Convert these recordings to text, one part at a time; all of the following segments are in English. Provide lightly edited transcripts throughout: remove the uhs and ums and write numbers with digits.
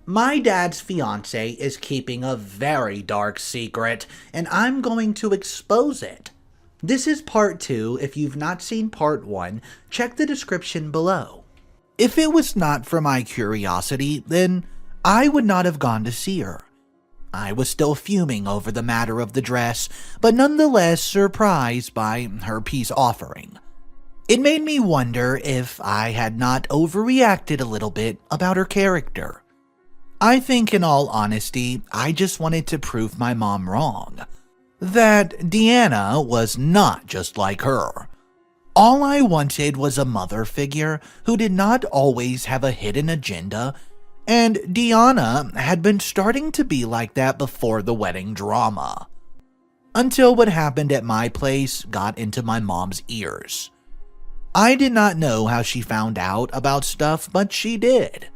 My dad's fiancée is keeping a very dark secret, and I'm going to expose it. This is part 2. If you've not seen part 1, check the description below. If it was not for my curiosity, then I would not have gone to see her. I was still fuming over the matter of the dress, but nonetheless surprised by her peace offering. It made me wonder if I had not overreacted a little bit about her character. I think, in all honesty, I just wanted to prove my mom wrong. That Deanna was not just like her. All I wanted was a mother figure who did not always have a hidden agenda, and Deanna had been starting to be like that before the wedding drama. Until what happened at my place got into my mom's ears. I did not know how she found out about stuff, but she did.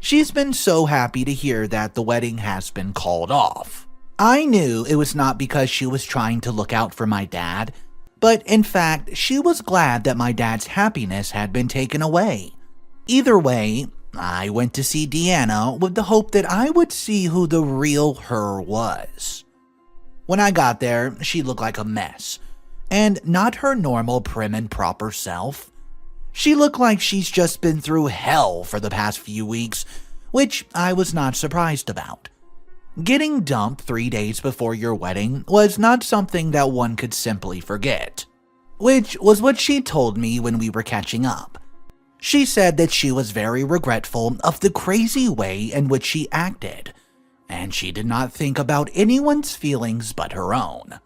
She's been so happy to hear that the wedding has been called off. I knew it was not because she was trying to look out for my dad, but in fact, she was glad that my dad's happiness had been taken away. Either way, I went to see Deanna with the hope that I would see who the real her was. When I got there, she looked like a mess, and not her normal prim and proper self. She looked like she's just been through hell for the past few weeks, which I was not surprised about. Getting dumped 3 days before your wedding was not something that one could simply forget, which was what she told me when we were catching up. She said that she was very regretful of the crazy way in which she acted, and she did not think about anyone's feelings but her own.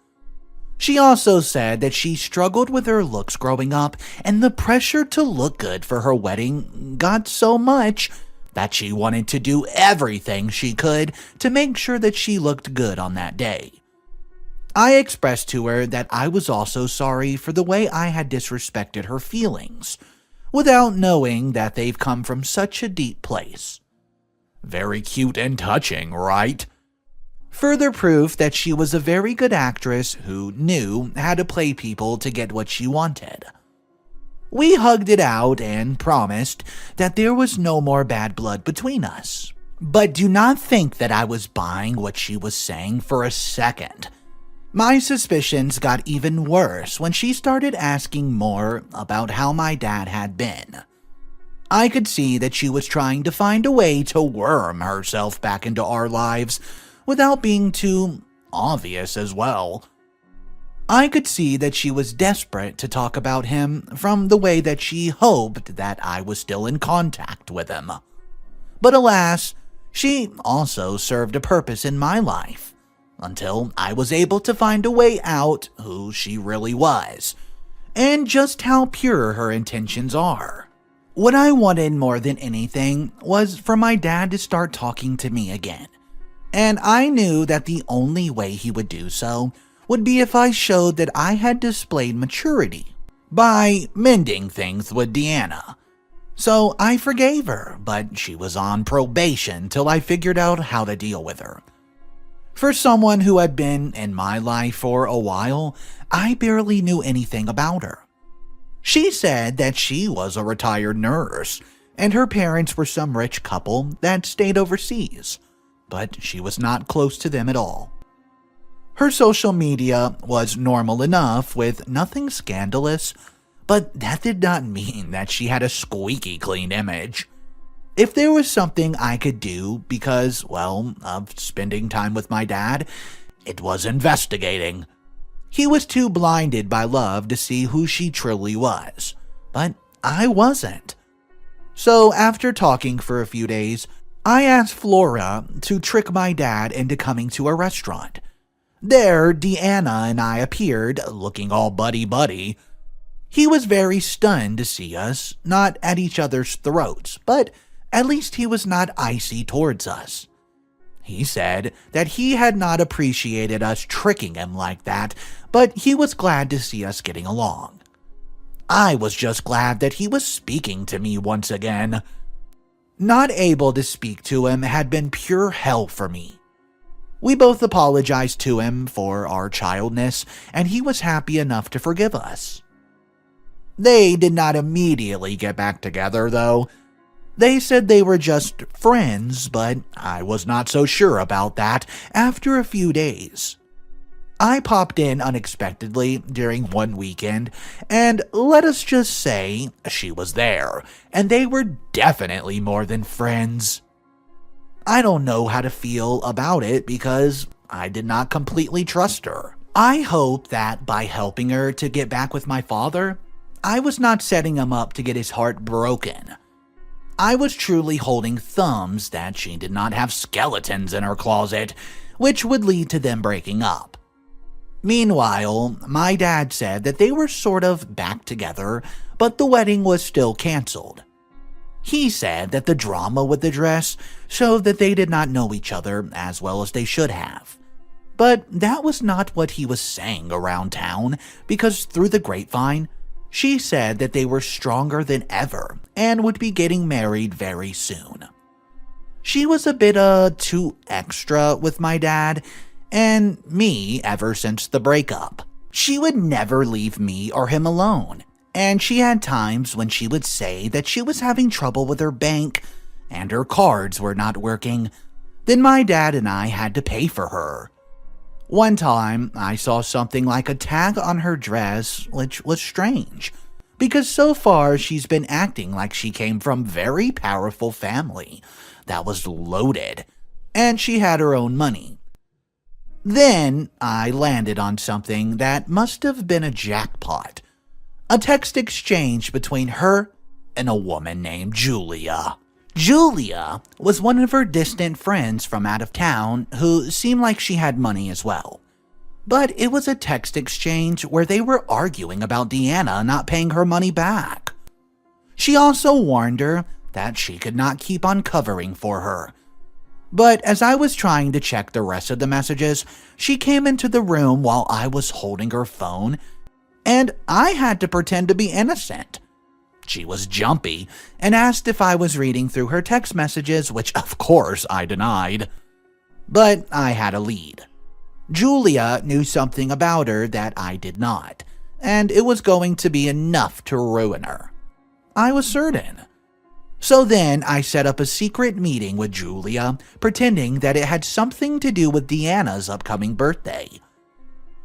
She also said that she struggled with her looks growing up, and the pressure to look good for her wedding got so much that she wanted to do everything she could to make sure that she looked good on that day. I expressed to her that I was also sorry for the way I had disrespected her feelings, without knowing that they've come from such a deep place. Very cute and touching, right? Further proof that she was a very good actress who knew how to play people to get what she wanted. We hugged it out and promised that there was no more bad blood between us. But do not think that I was buying what she was saying for a second. My suspicions got even worse when she started asking more about how my dad had been. I could see that she was trying to find a way to worm herself back into our lives without being too obvious as well. I could see that she was desperate to talk about him from the way that she hoped that I was still in contact with him. But alas, she also served a purpose in my life, until I was able to find a way out who she really was, and just how pure her intentions are. What I wanted more than anything was for my dad to start talking to me again. And I knew that the only way he would do so would be if I showed that I had displayed maturity by mending things with Deanna. So I forgave her, but she was on probation till I figured out how to deal with her. For someone who had been in my life for a while, I barely knew anything about her. She said that she was a retired nurse, and her parents were some rich couple that stayed overseas, but she was not close to them at all. Her social media was normal enough with nothing scandalous, but that did not mean that she had a squeaky clean image. If there was something I could do because, well, of spending time with my dad, it was investigating. He was too blinded by love to see who she truly was, but I wasn't. So after talking for a few days, I asked Flora to trick my dad into coming to a restaurant. There, Deanna and I appeared, looking all buddy-buddy. He was very stunned to see us, not at each other's throats, but at least he was not icy towards us. He said that he had not appreciated us tricking him like that, but he was glad to see us getting along. I was just glad that he was speaking to me once again. Not able to speak to him had been pure hell for me. We both apologized to him for our childness, and he was happy enough to forgive us. They did not immediately get back together, though. They said they were just friends, but I was not so sure about that after a few days. I popped in unexpectedly during one weekend, and let us just say she was there, and they were definitely more than friends. I don't know how to feel about it because I did not completely trust her. I hope that by helping her to get back with my father, I was not setting him up to get his heart broken. I was truly holding thumbs that she did not have skeletons in her closet, which would lead to them breaking up. Meanwhile, my dad said that they were sort of back together, but the wedding was still canceled. He said that the drama with the dress showed that they did not know each other as well as they should have. But that was not what he was saying around town, because through the grapevine, she said that they were stronger than ever and would be getting married very soon. She was a bit too extra with my dad and me ever since the breakup. She would never leave me or him alone, and she had times when she would say that she was having trouble with her bank and her cards were not working. Then my dad and I had to pay for her. One time, I saw something like a tag on her dress, which was strange, because so far she's been acting like she came from a very powerful family that was loaded, and she had her own money. Then I landed on something that must have been a jackpot. A text exchange between her and a woman named Julia. Julia was one of her distant friends from out of town who seemed like she had money as well. But it was a text exchange where they were arguing about Deanna not paying her money back. She also warned her that she could not keep on covering for her. But as I was trying to check the rest of the messages, she came into the room while I was holding her phone, and I had to pretend to be innocent. She was jumpy and asked if I was reading through her text messages, which of course I denied. But I had a lead. Julia knew something about her that I did not, and it was going to be enough to ruin her. I was certain. So then I set up a secret meeting with Julia, pretending that it had something to do with Deanna's upcoming birthday.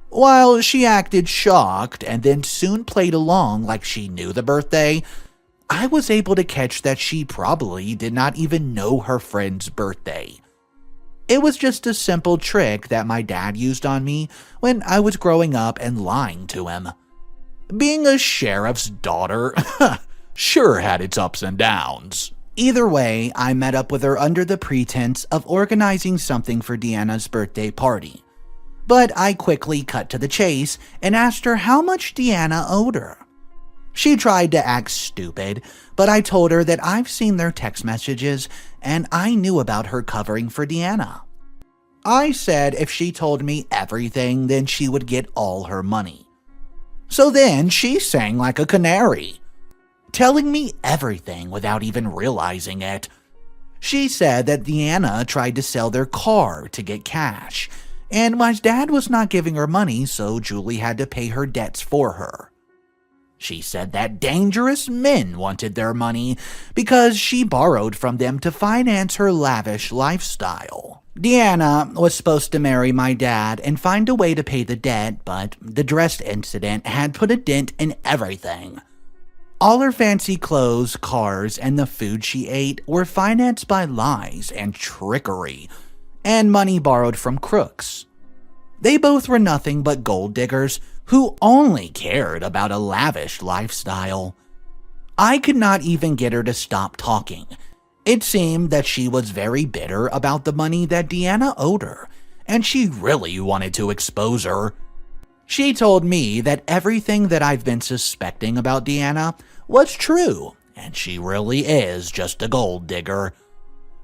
While she acted shocked and then soon played along like she knew the birthday, I was able to catch that she probably did not even know her friend's birthday. It was just a simple trick that my dad used on me when I was growing up and lying to him. Being a sheriff's daughter sure had its ups and downs. Either way, I met up with her under the pretense of organizing something for Deanna's birthday party. But I quickly cut to the chase and asked her how much Deanna owed her. She tried to act stupid, but I told her that I've seen their text messages and I knew about her covering for Deanna. I said if she told me everything, then she would get all her money. So then she sang like a canary, telling me everything without even realizing it. She said that Deanna tried to sell their car to get cash, and my dad was not giving her money, so Julie had to pay her debts for her. She said that dangerous men wanted their money because she borrowed from them to finance her lavish lifestyle. Deanna was supposed to marry my dad and find a way to pay the debt, but the dress incident had put a dent in everything. All her fancy clothes, cars, and the food she ate were financed by lies and trickery, and money borrowed from crooks. They both were nothing but gold diggers who only cared about a lavish lifestyle. I could not even get her to stop talking. It seemed that she was very bitter about the money that Deanna owed her, and she really wanted to expose her. She told me that everything that I've been suspecting about Deanna was true, and she really is just a gold digger.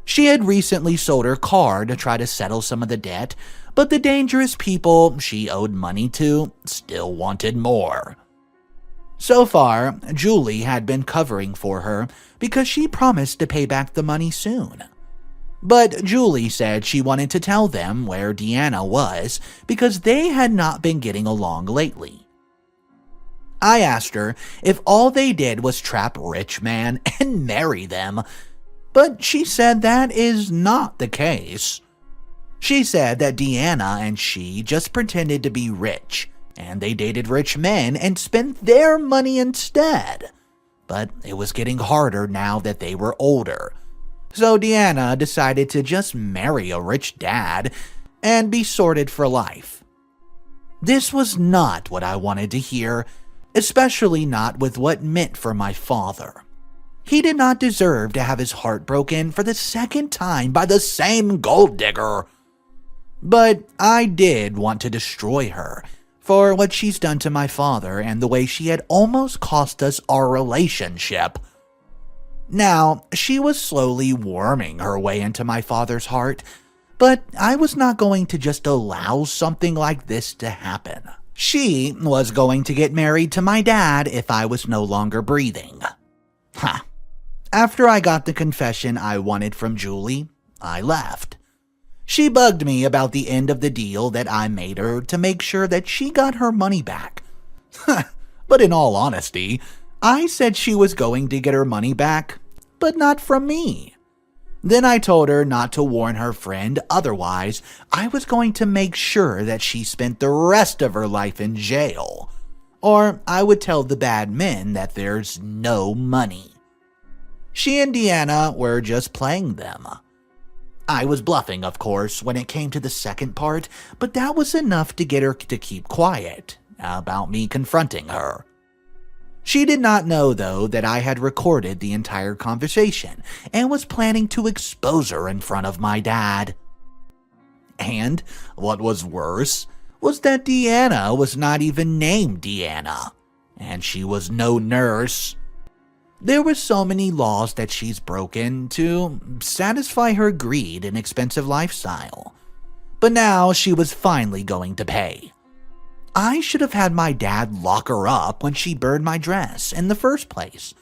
She had recently sold her car to try to settle some of the debt, but the dangerous people she owed money to still wanted more. So far, Julie had been covering for her because she promised to pay back the money soon. But Julie said she wanted to tell them where Deanna was because they had not been getting along lately. I asked her if all they did was trap rich men and marry them, But she said that is not the case. She said that Deanna and she just pretended to be rich, and they dated rich men and spent their money instead. But it was getting harder now that they were older. So Deanna decided to just marry a rich dad and be sorted for life. This was not what I wanted to hear, especially not with what it meant for my father. He did not deserve to have his heart broken for the second time by the same gold digger. But I did want to destroy her for what she's done to my father and the way she had almost cost us our relationship. Now, she was slowly worming her way into my father's heart, but I was not going to just allow something like this to happen. She was going to get married to my dad if I was no longer breathing. After I got the confession I wanted from Julie, I left. She bugged me about the end of the deal that I made her to make sure that she got her money back. But in all honesty, I said she was going to get her money back, but not from me. Then I told her not to warn her friend, otherwise I was going to make sure that she spent the rest of her life in jail. Or I would tell the bad men that there's no money. She and Deanna were just playing them. I was bluffing, of course, when it came to the second part, but that was enough to get her to keep quiet about me confronting her. She did not know, though, that I had recorded the entire conversation and was planning to expose her in front of my dad. And what was worse was that Deanna was not even named Deanna, and she was no nurse. There were so many laws that she's broken to satisfy her greed and expensive lifestyle. But now she was finally going to pay. I should have had my dad lock her up when she burned my dress in the first place,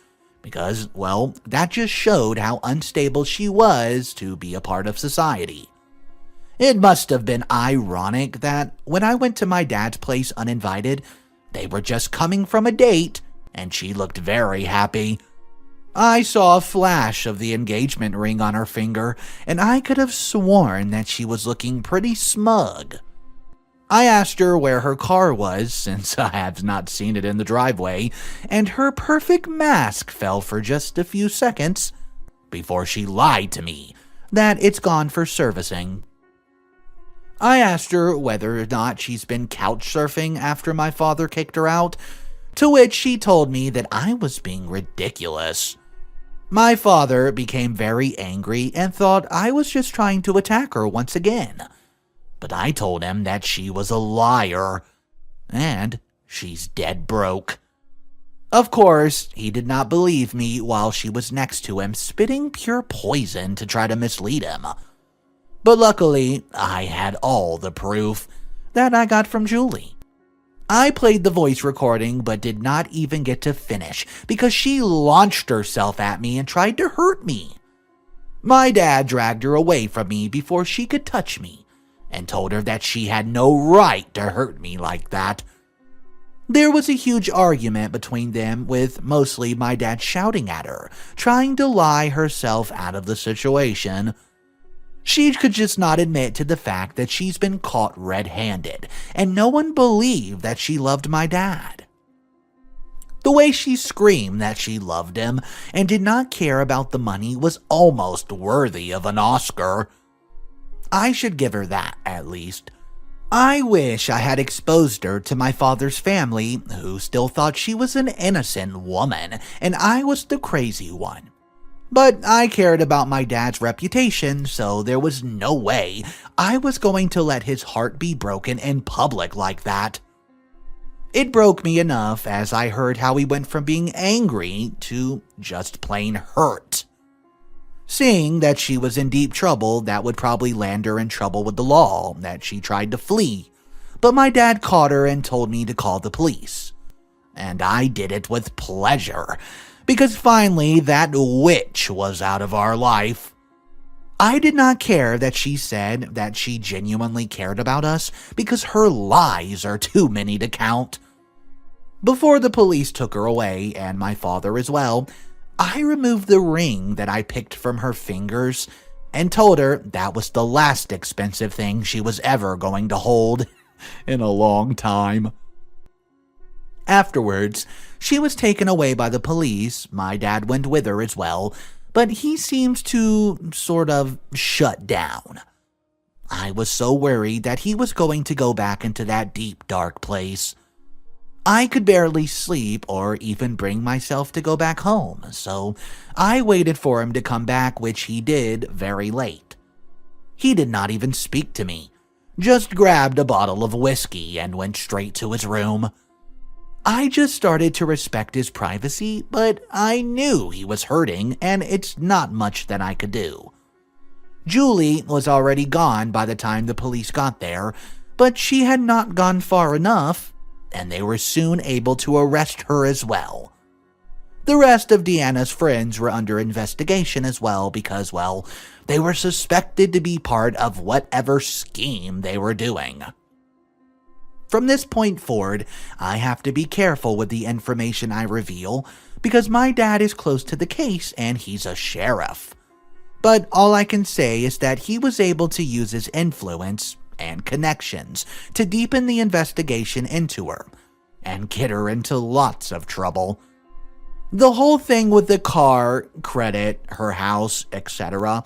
because, well, that just showed how unstable she was to be a part of society. It must have been ironic that when I went to my dad's place uninvited, they were just coming from a date, and she looked very happy. I saw a flash of the engagement ring on her finger, and I could have sworn that she was looking pretty smug. I asked her where her car was, since I have not seen it in the driveway, and her perfect mask fell for just a few seconds before she lied to me that it's gone for servicing. I asked her whether or not she's been couch surfing after my father kicked her out, to which she told me that I was being ridiculous. My father became very angry and thought I was just trying to attack her once again. But I told him that she was a liar, and she's dead broke. Of course, he did not believe me while she was next to him spitting pure poison to try to mislead him. But luckily, I had all the proof that I got from Julie. I played the voice recording but did not even get to finish because she launched herself at me and tried to hurt me. My dad dragged her away from me before she could touch me and told her that she had no right to hurt me like that. There was a huge argument between them, with mostly my dad shouting at her, trying to lie herself out of the situation. She could just not admit to the fact that she's been caught red-handed, and no one believed that she loved my dad. The way she screamed that she loved him and did not care about the money was almost worthy of an Oscar. I should give her that, at least. I wish I had exposed her to my father's family, who still thought she was an innocent woman, and I was the crazy one. But I cared about my dad's reputation, so there was no way I was going to let his heart be broken in public like that. It broke me enough as I heard how he went from being angry to just plain hurt. Seeing that she was in deep trouble, that would probably land her in trouble with the law, that she tried to flee. But my dad caught her and told me to call the police. And I did it with pleasure, because finally that witch was out of our life. I did not care that she said that she genuinely cared about us, because her lies are too many to count. Before the police took her away, and my father as well, I removed the ring that I picked from her fingers and told her that was the last expensive thing she was ever going to hold in a long time. Afterwards, she was taken away by the police. My dad went with her as well, but he seems to sort of shut down. I was so worried that he was going to go back into that deep, dark place. I could barely sleep or even bring myself to go back home, so I waited for him to come back, which he did very late. He did not even speak to me, just grabbed a bottle of whiskey and went straight to his room. I just started to respect his privacy, but I knew he was hurting and it's not much that I could do. Julie was already gone by the time the police got there, but she had not gone far enough, and they were soon able to arrest her as well. The rest of Deanna's friends were under investigation as well because, well, they were suspected to be part of whatever scheme they were doing. From this point forward, I have to be careful with the information I reveal because my dad is close to the case and he's a sheriff. But all I can say is that he was able to use his influence and connections to deepen the investigation into her and get her into lots of trouble. The whole thing with the car, credit, her house, etc.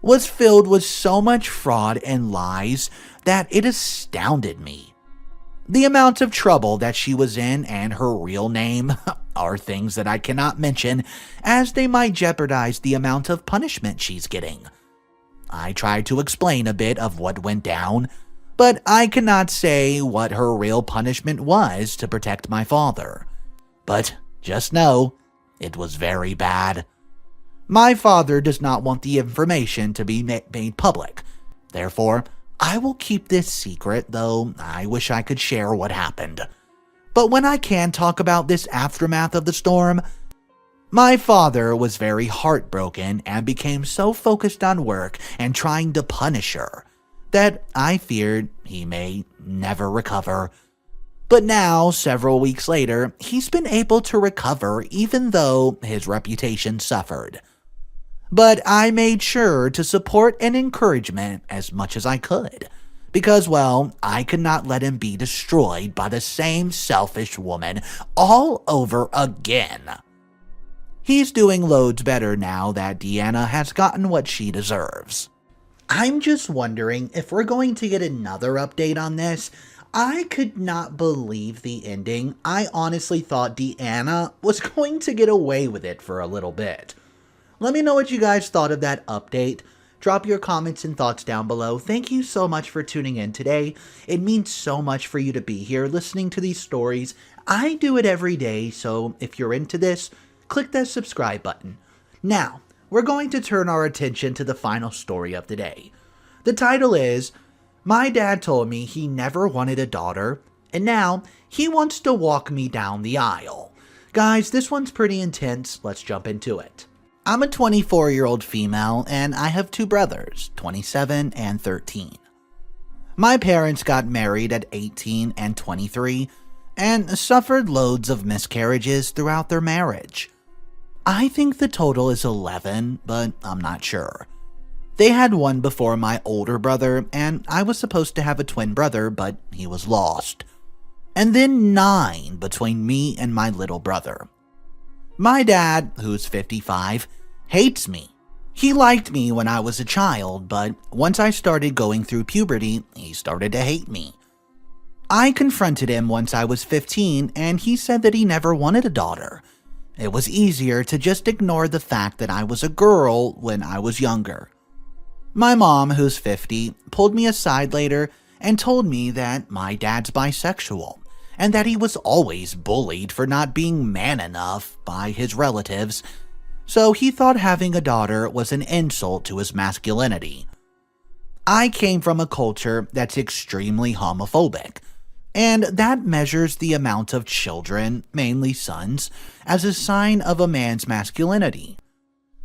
was filled with so much fraud and lies that it astounded me. The amount of trouble that she was in and her real name are things that I cannot mention as they might jeopardize the amount of punishment she's getting. I tried to explain a bit of what went down, but I cannot say what her real punishment was to protect my father. But just know, it was very bad. My father does not want the information to be made public. Therefore, I will keep this secret, though I wish I could share what happened. But when I can talk about this aftermath of the storm, my father was very heartbroken and became so focused on work and trying to punish her that I feared he may never recover. But now, several weeks later, he's been able to recover even though his reputation suffered. But I made sure to support and encouragement as much as I could, because, well, I could not let him be destroyed by the same selfish woman all over again. He's doing loads better now that Deanna has gotten what she deserves. I'm just wondering if we're going to get another update on this. I could not believe the ending. I honestly thought Deanna was going to get away with it for a little bit. Let me know what you guys thought of that update. Drop your comments and thoughts down below. Thank you so much for tuning in today. It means so much for you to be here listening to these stories. I do it every day, so if you're into this, click that subscribe button. Now, we're going to turn our attention to the final story of the day. The title is, My Dad Told Me He Never Wanted a Daughter, and Now He Wants to Walk Me Down the Aisle. Guys, this one's pretty intense. Let's jump into it. I'm a 24-year-old female, and I have two brothers, 27 and 13. My parents got married at 18 and 23, and suffered loads of miscarriages throughout their marriage. I think the total is 11, but I'm not sure. They had one before my older brother, and I was supposed to have a twin brother, but he was lost. And then 9 between me and my little brother. My dad, who's 55, hates me. He liked me when I was a child, but once I started going through puberty, he started to hate me. I confronted him once I was 15, and he said that he never wanted a daughter. It was easier to just ignore the fact that I was a girl when I was younger. My mom, who's 50, pulled me aside later and told me that my dad's bisexual, and that he was always bullied for not being man enough by his relatives, so he thought having a daughter was an insult to his masculinity. I came from a culture that's extremely homophobic, and that measures the amount of children, mainly sons, as a sign of a man's masculinity.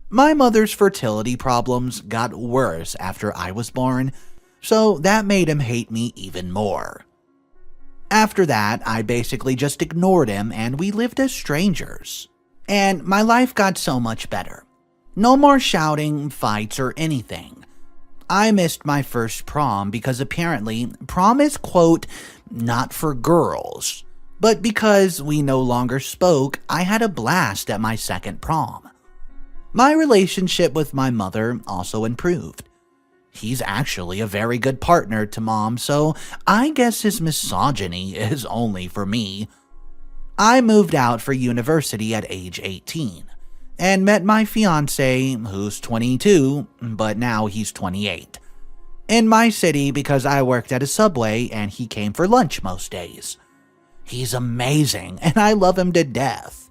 My mother's fertility problems got worse after I was born, so that made him hate me even more. After that, I basically just ignored him and we lived as strangers. And my life got so much better. No more shouting, fights, or anything. I missed my first prom because apparently prom is, quote, not for girls. But because we no longer spoke, I had a blast at my second prom. My relationship with my mother also improved. He's actually a very good partner to Mom, so I guess his misogyny is only for me. I moved out for university at age 18 and met my fiancé, who's 22, but now he's 28, in my city because I worked at a Subway and he came for lunch most days. He's amazing and I love him to death.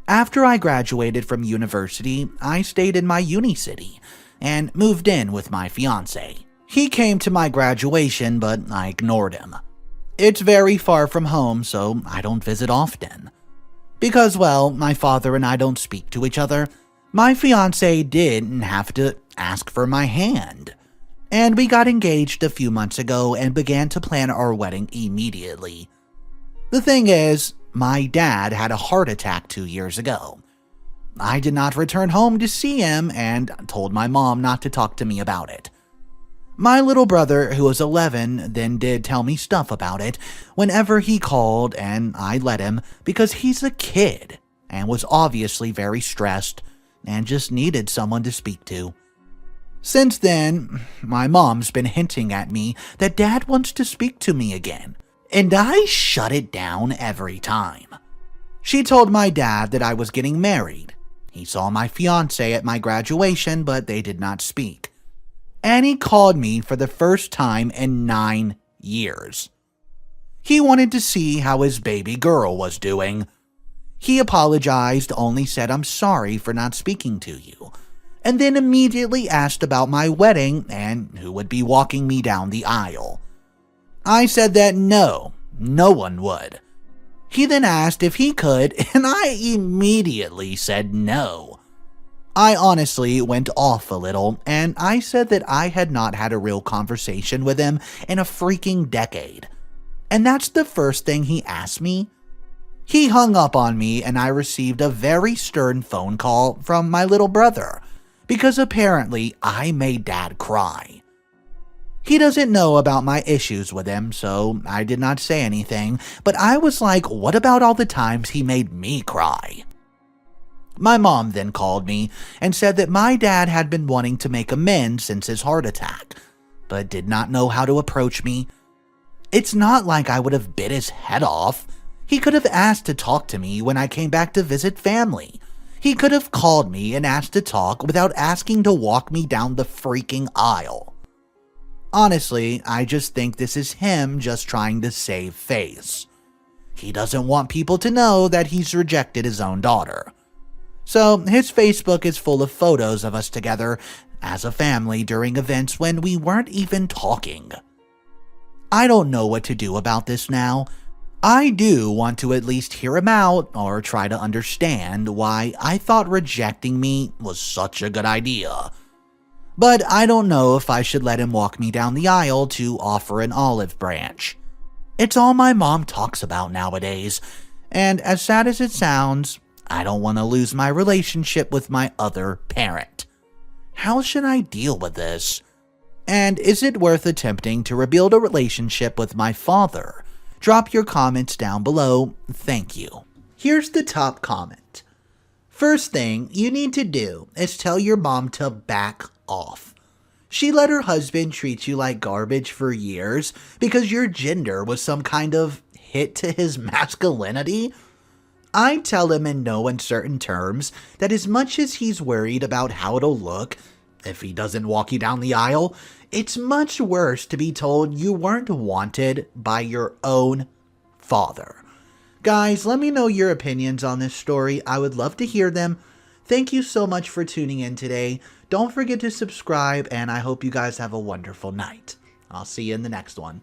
After I graduated from university, I stayed in my uni city and moved in with my fiancé. He came to my graduation, but I ignored him. It's very far from home, so I don't visit often. Because, well, my father and I don't speak to each other, my fiancé didn't have to ask for my hand. And we got engaged a few months ago and began to plan our wedding immediately. The thing is, my dad had a heart attack 2 years ago. I did not return home to see him and told my mom not to talk to me about it. My little brother, who was 11, then did tell me stuff about it whenever he called, and I let him because he's a kid and was obviously very stressed and just needed someone to speak to. Since then, my mom's been hinting at me that Dad wants to speak to me again, and I shut it down every time. She told my dad that I was getting married. He saw my fiancé at my graduation, but they did not speak. And he called me for the first time in 9 years. He wanted to see how his baby girl was doing. He apologized, only said I'm sorry for not speaking to you, and then immediately asked about my wedding and who would be walking me down the aisle. I said that no one would. He then asked if he could, and I immediately said no. I honestly went off a little, and I said that I had not had a real conversation with him in a freaking decade. And that's the first thing he asked me. He hung up on me, and I received a very stern phone call from my little brother, because apparently I made Dad cry. He doesn't know about my issues with him, so I did not say anything, but I was like, what about all the times he made me cry? My mom then called me and said that my dad had been wanting to make amends since his heart attack, but did not know how to approach me. It's not like I would have bit his head off. He could have asked to talk to me when I came back to visit family. He could have called me and asked to talk without asking to walk me down the freaking aisle. Honestly, I just think this is him just trying to save face. He doesn't want people to know that he's rejected his own daughter. So his Facebook is full of photos of us together as a family during events when we weren't even talking. I don't know what to do about this now. I do want to at least hear him out or try to understand why I thought rejecting me was such a good idea. But I don't know if I should let him walk me down the aisle to offer an olive branch. It's all my mom talks about nowadays, and as sad as it sounds, I don't want to lose my relationship with my other parent. How should I deal with this? And is it worth attempting to rebuild a relationship with my father? Drop your comments down below. Thank you. Here's the top comment. First thing you need to do is tell your mom to back off. She let her husband treat you like garbage for years because your gender was some kind of hit to his masculinity. I tell him in no uncertain terms that as much as he's worried about how it'll look if he doesn't walk you down the aisle, it's much worse to be told you weren't wanted by your own father. Guys, let me know your opinions on this story. I would love to hear them. Thank you so much for tuning in today. Don't forget to subscribe, and I hope you guys have a wonderful night. I'll see you in the next one.